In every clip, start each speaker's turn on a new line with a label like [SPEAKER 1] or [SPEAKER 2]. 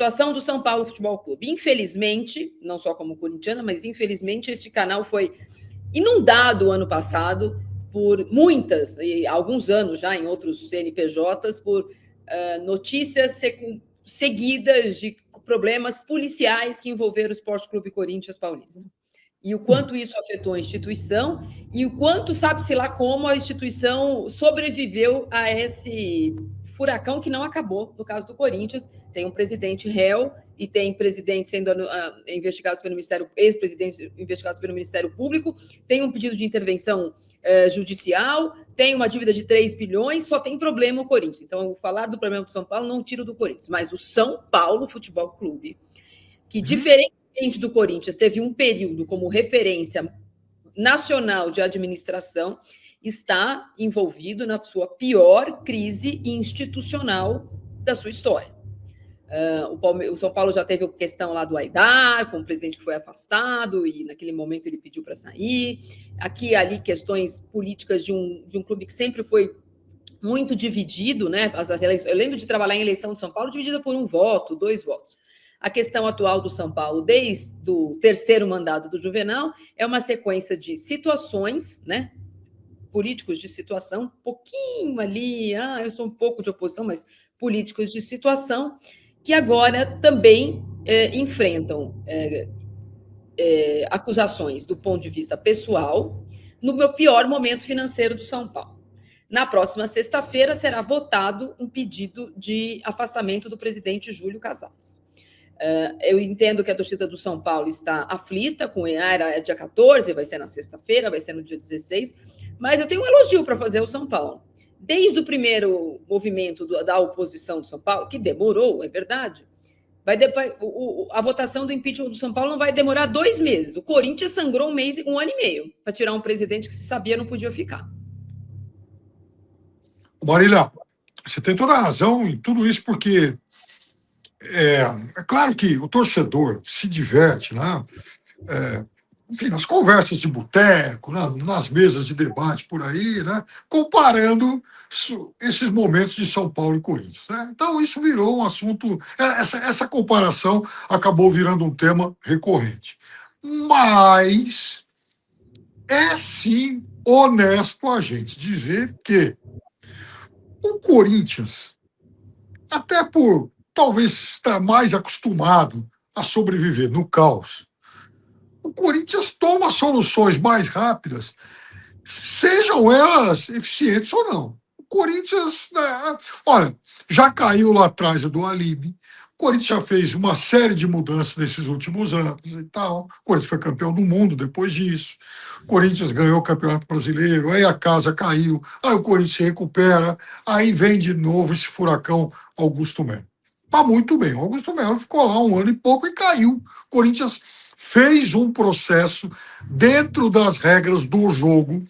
[SPEAKER 1] situação do São Paulo Futebol Clube. Infelizmente, não só como corintiana, mas infelizmente este canal foi inundado ano passado por muitas, e alguns anos já em outros CNPJs, por notícias seguidas de problemas policiais que envolveram o Sport Clube Corinthians Paulista. E o quanto isso afetou a instituição e o quanto, sabe-se lá como, a instituição sobreviveu a esse furacão que não acabou, no caso do Corinthians. Tem um presidente réu e tem presidentes sendo investigados pelo Ministério, ex-presidentes investigados pelo Ministério Público, tem um pedido de intervenção judicial, tem uma dívida de 3 bilhões, só tem problema o Corinthians. Então, falar do problema do São Paulo não tira do Corinthians, mas o São Paulo Futebol Clube, que diferentemente do Corinthians, teve um período como referência nacional de administração, está envolvido na sua pior crise institucional da sua história. O São Paulo já teve a questão lá do Aidar, com o presidente que foi afastado, e naquele momento ele pediu para sair. Aqui e ali questões políticas de um clube que sempre foi muito dividido, né? Eu lembro de trabalhar em eleição de São Paulo dividida por 1 voto, 2 votos. A questão atual do São Paulo, desde o 3º mandato do Juvenal, é uma sequência de situações, né? Políticos de situação, um pouquinho ali, eu sou um pouco de oposição, mas políticos de situação, que agora também enfrentam acusações do ponto de vista pessoal, no meu pior momento financeiro do São Paulo. Na próxima sexta-feira será votado um pedido de afastamento do presidente Júlio Casares. Eu entendo que a torcida do São Paulo está aflita, era dia 14, vai ser na sexta-feira, vai ser no dia 16, mas eu tenho um elogio para fazer ao São Paulo. Desde o primeiro movimento da oposição do São Paulo, que demorou, é verdade, a votação do impeachment do São Paulo não vai demorar 2 meses. O Corinthians sangrou 1 ano e meio para tirar um presidente que se sabia não podia ficar.
[SPEAKER 2] Marília, você tem toda a razão em tudo isso, porque é claro que o torcedor se diverte, né? Enfim, nas conversas de boteco, nas mesas de debate por aí, né? Comparando esses momentos de São Paulo e Corinthians, né? Então isso virou um assunto, essa comparação acabou virando um tema recorrente. Mas é sim honesto a gente dizer que o Corinthians, até por talvez estar mais acostumado a sobreviver no caos, o Corinthians toma soluções mais rápidas, sejam elas eficientes ou não. O Corinthians, olha, já caiu lá atrás do Alibi, o Corinthians já fez uma série de mudanças nesses últimos anos e tal. O Corinthians foi campeão do mundo depois disso. O Corinthians ganhou o Campeonato Brasileiro, aí a casa caiu, aí o Corinthians se recupera, aí vem de novo esse furacão Augusto Melo. Mas muito bem, o Augusto Melo ficou lá 1 ano e pouco e caiu. O Corinthians fez um processo dentro das regras do jogo,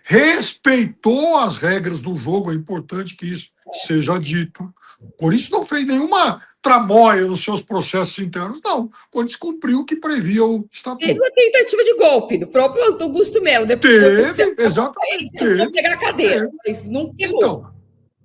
[SPEAKER 2] respeitou as regras do jogo, é importante que isso seja dito. O Corinthians não fez nenhuma tramóia nos seus processos internos, não. O Corinthians cumpriu o que previa o estatuto.
[SPEAKER 1] Teve uma tentativa de golpe do próprio Augusto Melo.
[SPEAKER 2] Depois teve, exatamente.
[SPEAKER 1] Tentou pegar a cadeira, mas não pegou.
[SPEAKER 2] Então,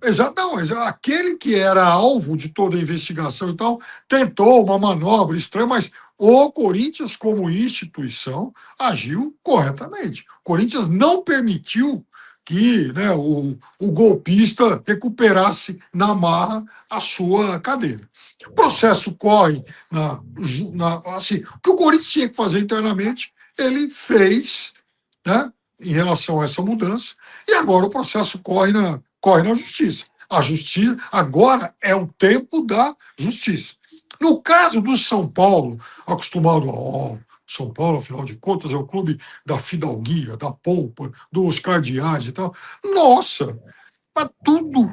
[SPEAKER 2] exatamente. Aquele que era alvo de toda a investigação e tal, tentou uma manobra estranha, mas o Corinthians, como instituição, agiu corretamente. O Corinthians não permitiu que, né, o golpista recuperasse na marra a sua cadeira. O processo corre assim, o que o Corinthians tinha que fazer internamente, ele fez, né, em relação a essa mudança, e agora o processo corre na justiça. A justiça agora é o tempo da justiça. No caso do São Paulo, acostumado a São Paulo, afinal de contas, é o clube da fidalguia, da pompa, dos cardeais e tal. Nossa, mas tudo,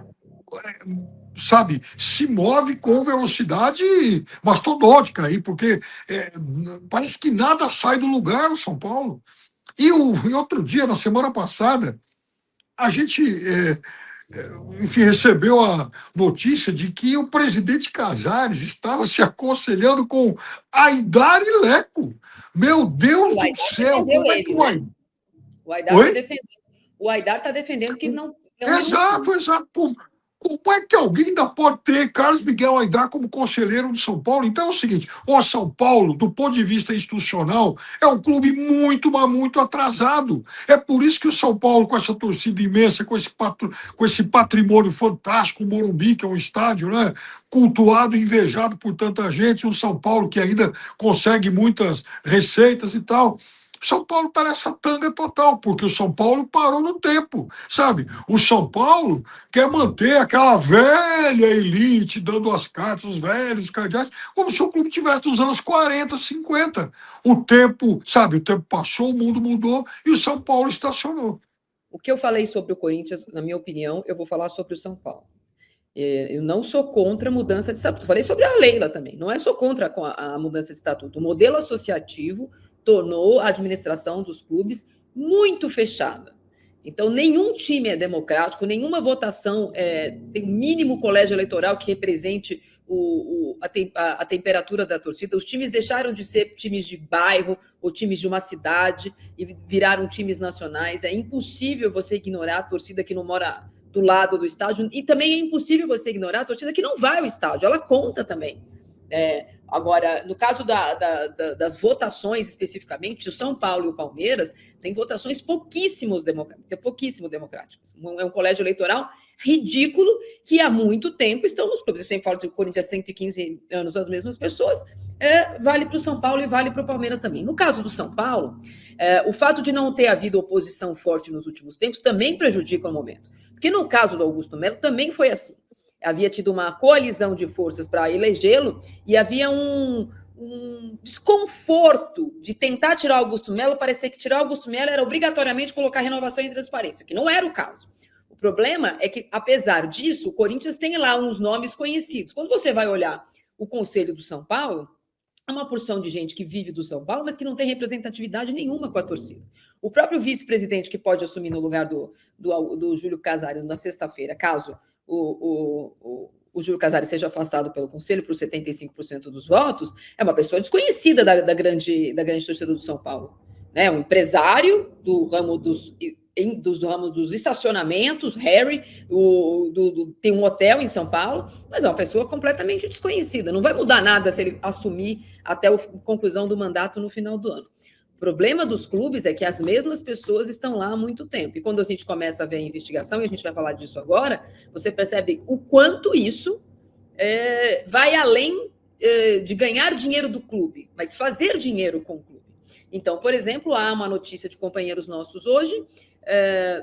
[SPEAKER 2] sabe, se move com velocidade mastodôntica aí, porque parece que nada sai do lugar no São Paulo. E outro dia, na semana passada, a gente enfim, recebeu a notícia de que o presidente Casares estava se aconselhando com Aidar e Leco. Meu Deus do céu, como é que vai?
[SPEAKER 1] O Aidar está defendendo que não.
[SPEAKER 2] Exato. Como é que alguém ainda pode ter Carlos Miguel Aidar como conselheiro do São Paulo? Então é o seguinte, o São Paulo, do ponto de vista institucional, é um clube muito, mas muito atrasado. É por isso que o São Paulo, com essa torcida imensa, com esse patrimônio fantástico, o Morumbi, que é um estádio, né, cultuado e invejado por tanta gente, o São Paulo que ainda consegue muitas receitas e tal. O São Paulo está nessa tanga total, porque o São Paulo parou no tempo, sabe? O São Paulo quer manter aquela velha elite dando as cartas, os velhos cardeais, como se o clube tivesse dos anos 40, 50. O tempo, sabe, o tempo passou, o mundo mudou e o São Paulo estacionou.
[SPEAKER 1] O que eu falei sobre o Corinthians, na minha opinião, eu vou falar sobre o São Paulo. Eu não sou contra a mudança de estatuto. Falei sobre a Leila também. Não é só contra a mudança de estatuto. O modelo associativo tornou a administração dos clubes muito fechada. Então, nenhum time é democrático, nenhuma votação tem o mínimo colégio eleitoral que represente a temperatura da torcida. Os times deixaram de ser times de bairro ou times de uma cidade e viraram times nacionais. É impossível você ignorar a torcida que não mora do lado do estádio, e também é impossível você ignorar a torcida que não vai ao estádio, ela conta também. Agora, no caso das votações especificamente, o São Paulo e o Palmeiras têm votações pouquíssimo democráticas. É um colégio eleitoral ridículo que há muito tempo estão nos clubes. Eu sempre falo que o Corinthians há 115 anos as mesmas pessoas, vale para o São Paulo e vale para o Palmeiras também. No caso do São Paulo, o fato de não ter havido oposição forte nos últimos tempos também prejudica o momento. Porque no caso do Augusto Melo também foi assim. Havia tido uma coalizão de forças para elegê-lo e havia um desconforto de tentar tirar Augusto Melo, parecer que tirar Augusto Melo era obrigatoriamente colocar renovação e transparência, que não era o caso. O problema é que, apesar disso, o Corinthians tem lá uns nomes conhecidos. Quando você vai olhar o Conselho do São Paulo, é uma porção de gente que vive do São Paulo, mas que não tem representatividade nenhuma com a torcida. O próprio vice-presidente que pode assumir no lugar do Júlio Casares na sexta-feira, caso o Júlio Casares seja afastado pelo Conselho por 75% dos votos, é uma pessoa desconhecida da grande torcida do São Paulo. Né? Um empresário do ramo dos estacionamentos, Harry, tem um hotel em São Paulo, mas é uma pessoa completamente desconhecida. Não vai mudar nada se ele assumir até a conclusão do mandato no final do ano. O problema dos clubes é que as mesmas pessoas estão lá há muito tempo. E quando a gente começa a ver a investigação, e a gente vai falar disso agora, você percebe o quanto isso vai além de ganhar dinheiro do clube, mas fazer dinheiro com o clube. Então, por exemplo, há uma notícia de companheiros nossos hoje,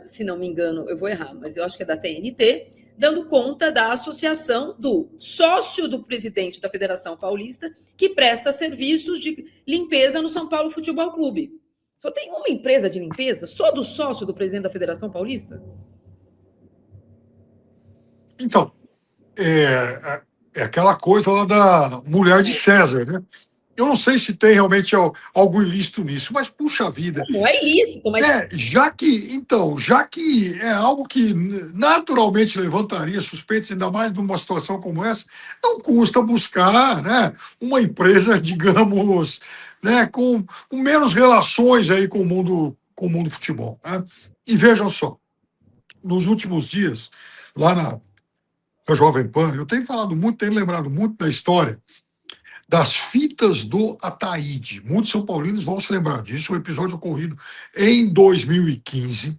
[SPEAKER 1] se não me engano, eu vou errar, mas eu acho que é da TNT, dando conta da associação do sócio do presidente da Federação Paulista, que presta serviços de limpeza no São Paulo Futebol Clube. Só tem uma empresa de limpeza, só do sócio do presidente da Federação Paulista?
[SPEAKER 2] Então, é aquela coisa lá da mulher de César, né? Eu não sei se tem realmente algo ilícito nisso, mas puxa vida.
[SPEAKER 1] Não é ilícito, mas...
[SPEAKER 2] Já que é algo que naturalmente levantaria suspeitas, ainda mais numa situação como essa, não custa buscar, né, uma empresa, digamos, né, com menos relações aí com o mundo do futebol. Né? E vejam só, nos últimos dias, lá na Jovem Pan, eu tenho lembrado muito da história das fitas do Ataíde. Muitos são paulinos vão se lembrar disso, o episódio ocorrido em 2015,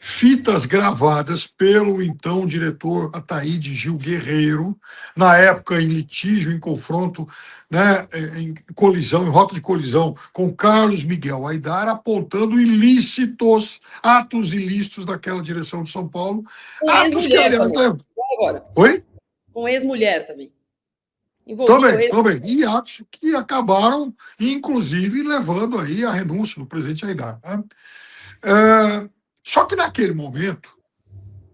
[SPEAKER 2] fitas gravadas pelo então diretor Ataíde Gil Guerreiro, na época em litígio, em confronto, né, em rota de colisão com Carlos Miguel Aidar, apontando atos ilícitos daquela direção de São Paulo.
[SPEAKER 1] Com ex-mulher também.
[SPEAKER 2] Oi?
[SPEAKER 1] Com ex-mulher também.
[SPEAKER 2] Também. E atos que acabaram, inclusive, levando aí a renúncia do presidente Aidar. Né? Só que naquele momento,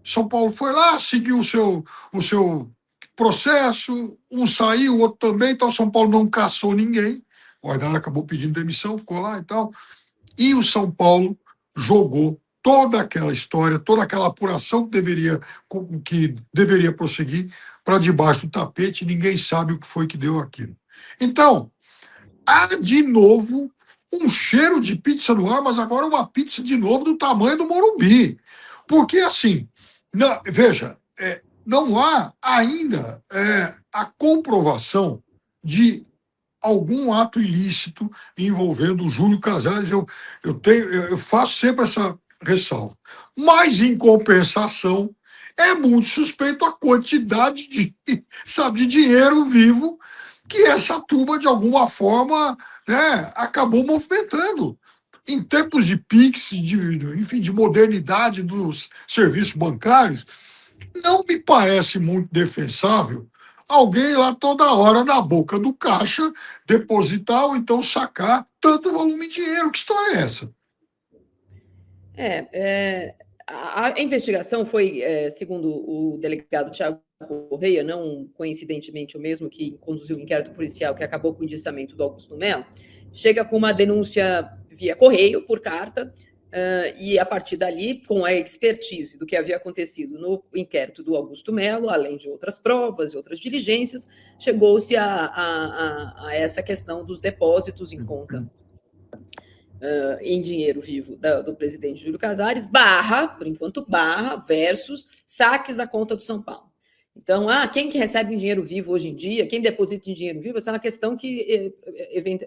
[SPEAKER 2] São Paulo foi lá, seguiu o seu processo, um saiu, o outro também, então São Paulo não caçou ninguém. O Aidar acabou pedindo demissão, ficou lá e tal. E o São Paulo jogou toda aquela história, toda aquela apuração que deveria prosseguir para debaixo do tapete, ninguém sabe o que foi que deu aquilo. Então, há de novo um cheiro de pizza no ar, mas agora uma pizza de novo do tamanho do Morumbi. Porque, assim, veja, não há ainda a comprovação de algum ato ilícito envolvendo o Júlio Casares. Eu faço sempre essa ressalva. Mas, em compensação, é muito suspeito a quantidade de dinheiro vivo que essa turma, de alguma forma, né, acabou movimentando. Em tempos de PIX, enfim, de modernidade dos serviços bancários, não me parece muito defensável alguém lá toda hora na boca do caixa depositar ou então sacar tanto volume de dinheiro. Que história é essa?
[SPEAKER 1] A investigação foi, segundo o delegado Tiago Correia, não coincidentemente o mesmo que conduziu o inquérito policial que acabou com o indiciamento do Augusto Melo, chega com uma denúncia via correio, por carta, e a partir dali, com a expertise do que havia acontecido no inquérito do Augusto Melo, além de outras provas e outras diligências, chegou-se a essa questão dos depósitos em conta em dinheiro vivo do presidente Júlio Casares, por enquanto, versus saques da conta do São Paulo. Então, quem que recebe em dinheiro vivo hoje em dia, quem deposita em dinheiro vivo, essa é uma questão que,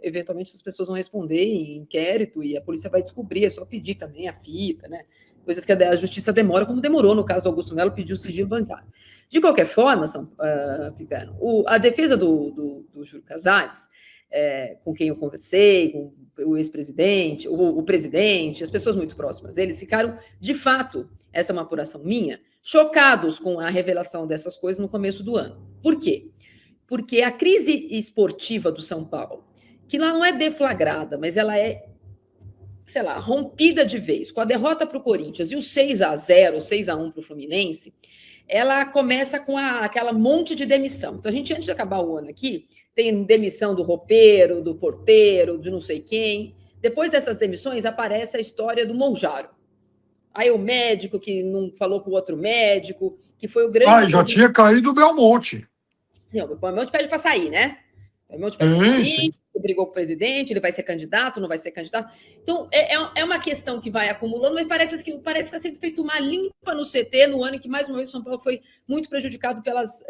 [SPEAKER 1] eventualmente, as pessoas vão responder em inquérito e a polícia vai descobrir, é só pedir também a fita, né? Coisas que a justiça demora, como demorou no caso do Augusto Melo, pediu sigilo bancário. De qualquer forma, Piperno, a defesa do Júlio Casares, com quem eu conversei, com o ex-presidente, o presidente, as pessoas muito próximas, eles ficaram, de fato, essa é uma apuração minha, chocados com a revelação dessas coisas no começo do ano. Por quê? Porque a crise esportiva do São Paulo, que lá não é deflagrada, mas ela é, sei lá, rompida de vez, com a derrota para o Corinthians e o 6-0, 6-1 para o Fluminense, ela começa com aquela monte de demissão. Então, a gente, antes de acabar o ano aqui, tem demissão do roupeiro, do porteiro, de não sei quem. Depois dessas demissões, aparece a história do Monjaro. Aí o médico que não falou com o outro médico, que foi o grande...
[SPEAKER 2] já tinha caído o Belmonte.
[SPEAKER 1] Sim, o Belmonte pede para sair, né? O Belmonte pede para sair, brigou com o presidente, ele vai ser candidato, não vai ser candidato. Então, é uma questão que vai acumulando, mas parece que está sendo feita uma limpa no CT no ano em que, mais uma vez, o São Paulo foi muito prejudicado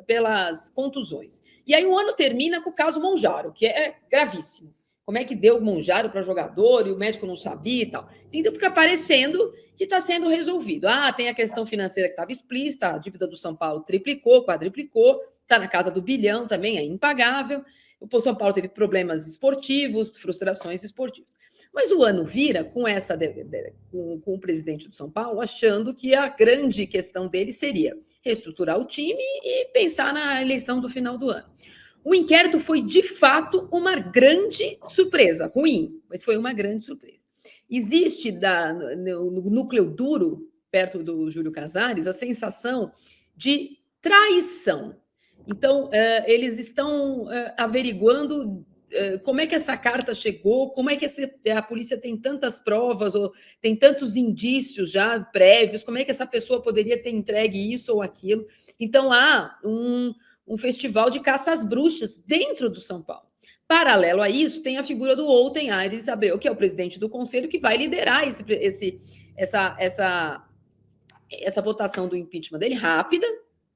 [SPEAKER 1] pelas contusões. E aí o ano termina com o caso Monjaro, que é gravíssimo. Como é que deu o Monjaro para jogador e o médico não sabia e tal. Então, fica parecendo que está sendo resolvido. Tem a questão financeira que estava explícita, a dívida do São Paulo triplicou, quadriplicou, está na casa do bilhão também, é impagável. O São Paulo teve problemas esportivos, frustrações esportivas. Mas o ano vira com com o presidente do São Paulo achando que a grande questão dele seria reestruturar o time e pensar na eleição do final do ano. O inquérito foi, de fato, uma grande surpresa, ruim, mas foi uma grande surpresa. Existe no núcleo duro, perto do Júlio Casares, a sensação de traição. Então, eles estão averiguando como é que essa carta chegou, como é que a polícia tem tantas provas, ou tem tantos indícios já prévios, como é que essa pessoa poderia ter entregue isso ou aquilo. Então, há um festival de caça às bruxas dentro do São Paulo. Paralelo a isso, tem a figura do Olten Aires Abreu, que é o presidente do conselho, que vai liderar essa votação do impeachment dele, rápida,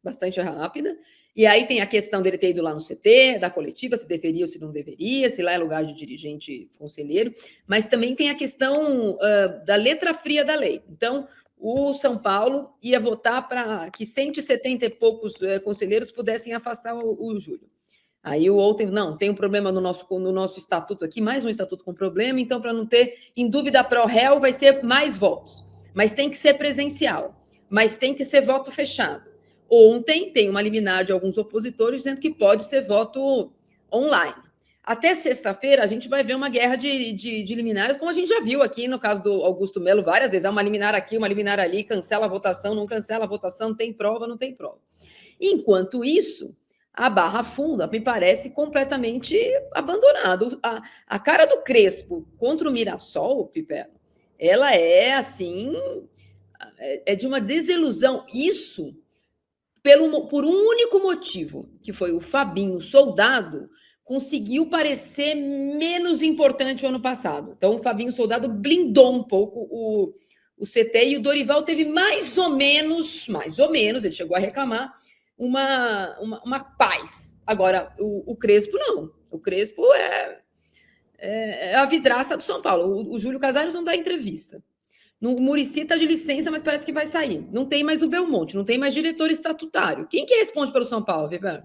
[SPEAKER 1] bastante rápida. E aí tem a questão dele ter ido lá no CT, da coletiva, se deveria ou se não deveria, se lá é lugar de dirigente conselheiro, mas também tem a questão da letra fria da lei. Então, o São Paulo ia votar para que 170 e poucos conselheiros pudessem afastar o Júlio. Aí o outro, não, tem um problema no nosso estatuto aqui, mais um estatuto com problema, então, para não ter em dúvida pró-réu, vai ser mais votos. Mas tem que ser presencial, mas tem que ser voto fechado. Ontem tem uma liminar de alguns opositores dizendo que pode ser voto online. Até sexta-feira, a gente vai ver uma guerra de liminares, como a gente já viu aqui no caso do Augusto Melo várias vezes. Há uma liminar aqui, uma liminar ali, cancela a votação, não cancela a votação, tem prova, não tem prova. Enquanto isso, a Barra Funda me parece completamente abandonado. A cara do Crespo contra o Mirassol, Piperno, ela é assim, é de uma desilusão. Isso por um único motivo, que foi o Fabinho Soldado conseguiu parecer menos importante o ano passado. Então, o Fabinho Soldado blindou um pouco o CT e o Dorival teve mais ou menos, ele chegou a reclamar, uma paz. Agora, o Crespo não. O Crespo é a vidraça do São Paulo. O Júlio Casares não dá entrevista. O Muricy está de licença, mas parece que vai sair. Não tem mais o Belmonte, não tem mais diretor estatutário. Quem que responde pelo São Paulo, Viviane?